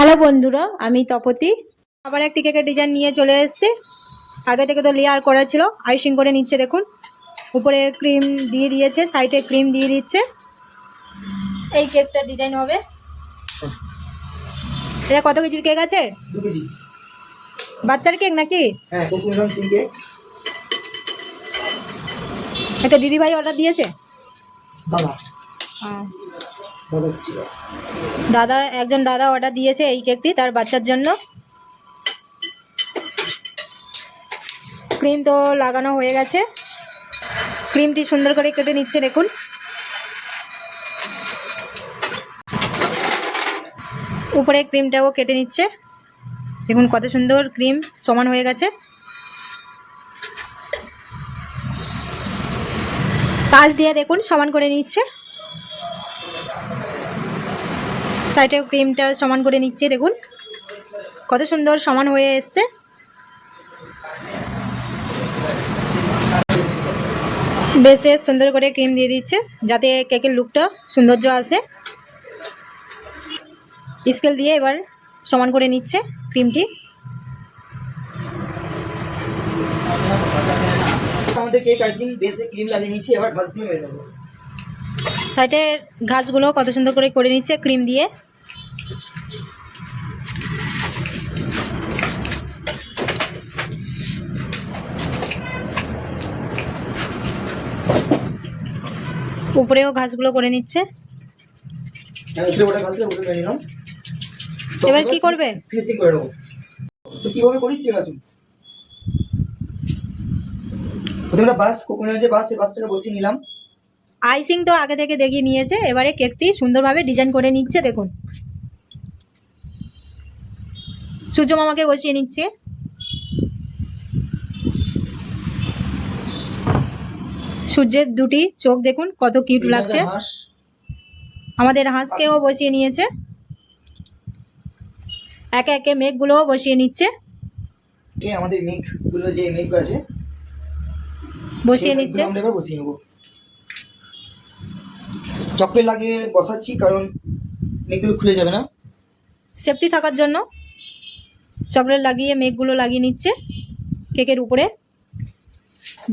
Hello বন্ধুরা, আমি তপতি আবার একটি কেকের ডিজাইন নিয়ে চলে এসেছি। আগে থেকে তো লেয়ার করা ছিল, আইসিং করে নিচ্ছে। দেখুন উপরে ক্রিম দিয়ে দিয়েছে, সাইডে ক্রিম দিয়ে দিচ্ছে। এই কেকটার ডিজাইন হবে। এটা কত কেজির কেক আছে? 2 কেজি। বাচ্চার কেক নাকি? হ্যাঁ, কোকুমিলন 3 কেক। একটা দিদিভাই অর্ডার দিয়েছে। দাদা হ্যাঁ, দাদা ছিল। একজন দাদা অর্ডার দিয়েছে এই কেকটি তার বাচ্চার জন্য। ক্রিম তো লাগানো হয়ে গেছে, ক্রিমটি সুন্দর করে কেটে নিচ্ছে। দেখুন উপরে ক্রিমটাও কেটে নিচ্ছে। দেখুন কত সুন্দর ক্রিম সমান হয়ে গেছে। কাঁচ দিয়ে দেখুন সমান করে নিচ্ছে। সাইডেও ক্রিমটা সমান করে নিচ্ছে। দেখুন কত সুন্দর সমান হয়ে এসছে। বেশে সুন্দর করে ক্রিম দিয়ে দিচ্ছে যাতে কেকের লুকটা সৌন্দর্য আসে। স্কেল দিয়ে এবার সমান করে নিচ্ছে ক্রিমটি। আমাদের কেক আইসিং বেসে ক্রিম লাগিয়ে নিয়েছি, এবার ঘাসগুলো মেরে নেবো। সাইডের ঘাসগুলো কত সুন্দর করে নিচ্ছে ক্রিম দিয়ে। উপরেও ঘাসগুলো করে নিচ্ছে। এবার কি করবে? ফিনিশিং করে নেবো। তো কিভাবে করি চলে আসুন। প্রথমে বাস কোকুমিলন যে বাস, এই বাসটাকে বসিয়ে নিলাম। আইসিং তো আগে থেকে দেখিয়ে নিয়েছে, এবারে কেকটি সুন্দরভাবে ডিজাইন করে নিচ্ছে। দেখুন সূর্য মামাকে বসিয়ে নিচ্ছে। সূর্যের দুটি চোখ দেখুন কত কিউট লাগছে। আমাদের হাঁসকেও বসিয়ে নিয়েছে। একে একে মেঘগুলোও বসিয়ে নিচ্ছে। আমাদের মেঘগুলো যে মেঘ আছে বসিয়ে নিচ্ছে। আমরা এবার বসিয়ে নেবো। চকলেট লাগিয়ে বসাচ্ছি কারণ মেঘগুলো খুলে যাবে না, সেফটি থাকার জন্য চকলেট লাগিয়ে মেঘগুলো লাগিয়ে নিচ্ছে কেকের উপরে।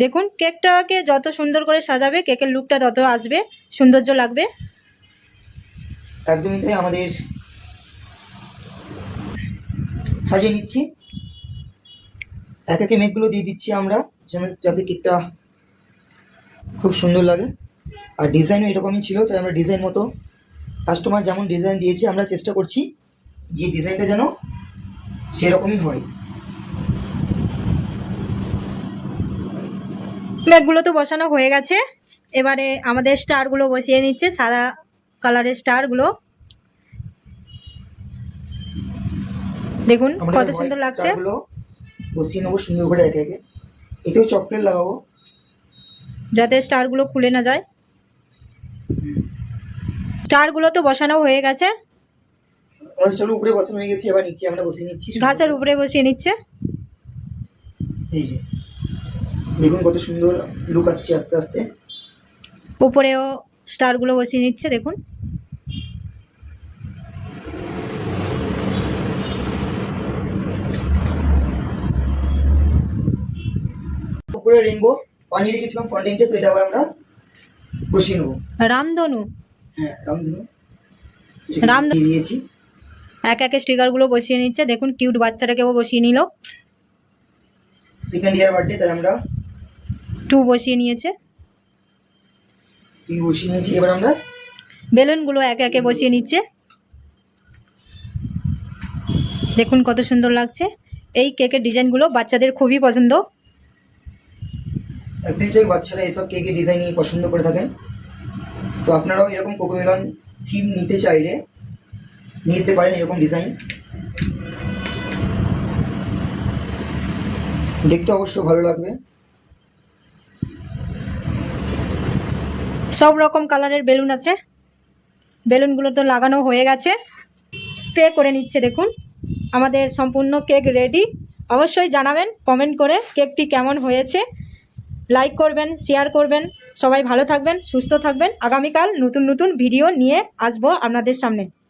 দেখুন কেকটাকে যত সুন্দর করে সাজাবে কেকের লুকটা তত আসবে, সৌন্দর্য লাগবে। একদমই তাই। আমাদের সাজিয়ে নিচ্ছি, এক একে মেঘগুলো দিয়ে দিচ্ছি আমরা যাতে কেকটা খুব সুন্দর লাগে। আর ডিজাইনও এরকমই ছিল, তাই আমরা ডিজাইন মতো কাস্টমার যেমন ডিজাইন দিয়েছে আমরা চেষ্টা করছি যে ডিজাইনটা যেন সেরকমই হয়। মেঘগুলো তো বসানো হয়ে গেছে, এবারে আমাদের স্টারগুলো বসিয়ে নিচ্ছে, সাদা কালারের স্টারগুলো। দেখুন কত সুন্দর লাগছে। বসিয়ে নেবো সুন্দর করে একে একে। এতেও চকলেট লাগাবো যাতে স্টারগুলো খুলে না যায়। স্টারগুলো তো বসানো হয়ে গেছে, উপরে বসানো হয়ে গেছে। এবার নিচে আমরা বসিয়ে নিচ্ছি, ঘাসের উপরে বসিয়ে নিচ্ছে। এই যে দেখুন কত সুন্দর লুক আসছে আস্তে আস্তে। উপরেও স্টারগুলো বসিয়ে নিচ্ছে। দেখুন উপরে রেইনবো বানিয়ে রেখেছিলাম ফন্টেন্টে, তো এটা আবার আমরা বসিয়ে নেবো। রামধনু, হ্যাঁ রামধনু দিয়েছি। এক একে স্টিকারগুলো বসিয়ে নিচ্ছে। দেখুন কিউট বাচ্চাটাকেও বসিয়ে নিল। সেকেন্ড ইয়ার বার্থডে, তাই আমরা 2 বসিয়ে নিয়েছে। বসিয়ে নিয়েছি। এবার আমরা বেলুনগুলো একে একে বসিয়ে নিচ্ছে। দেখুন কত সুন্দর লাগছে। এই কেকের ডিজাইনগুলো বাচ্চাদের খুবই পছন্দ। একদম চাই বাচ্চারা এইসব কেকের ডিজাইনই পছন্দ করে থাকেন। তো আপনারাও এরকম কোকোমেলন থিম নিতে চাইলে নিতে পারেন এরকম ডিজাইন। দেখতে অবশ্য ভালো লাগবে। সব রকম কালারের বেলুন আছে। বেলুনগুলো তো লাগানো হয়ে গেছে, স্প্রে করে নিচ্ছে। দেখুন আমাদের সম্পূর্ণ কেক রেডি। অবশ্যই জানাবেন কমেন্ট করে কেকটি কেমন হয়েছে। লাইক করবেন, শেয়ার করবেন। সবাই ভালো থাকবেন, সুস্থ থাকবেন। আগামীকাল নতুন নতুন ভিডিও নিয়ে আসবো আপনাদের সামনে।